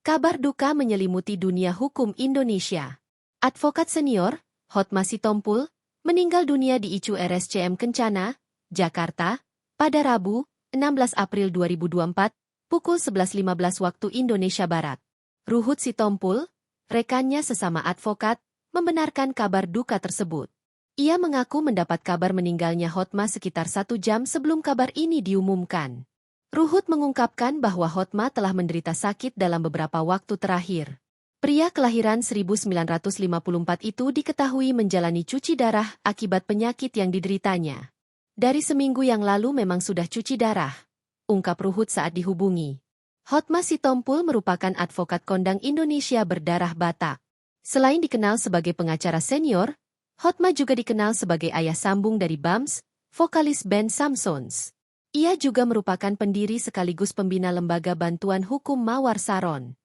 Kabar duka menyelimuti dunia hukum Indonesia. Advokat senior, Hotma Sitompul, meninggal dunia di ICU RSCM Kencana, Jakarta, pada Rabu, 16 April 2024, pukul 11.15 waktu Indonesia Barat. Ruhut Sitompul, rekannya sesama advokat, membenarkan kabar duka tersebut. Ia mengaku mendapat kabar meninggalnya Hotma sekitar 1 jam sebelum kabar ini diumumkan. Ruhut mengungkapkan bahwa Hotma telah menderita sakit dalam beberapa waktu terakhir. Pria kelahiran 1954 itu diketahui menjalani cuci darah akibat penyakit yang dideritanya. Dari seminggu yang lalu memang sudah cuci darah, ungkap Ruhut saat dihubungi. Hotma Sitompul merupakan advokat kondang Indonesia berdarah Batak. Selain dikenal sebagai pengacara senior, Hotma juga dikenal sebagai ayah sambung dari Bams, vokalis band Samsons. Ia juga merupakan pendiri sekaligus pembina Lembaga Bantuan Hukum Mawar Saron.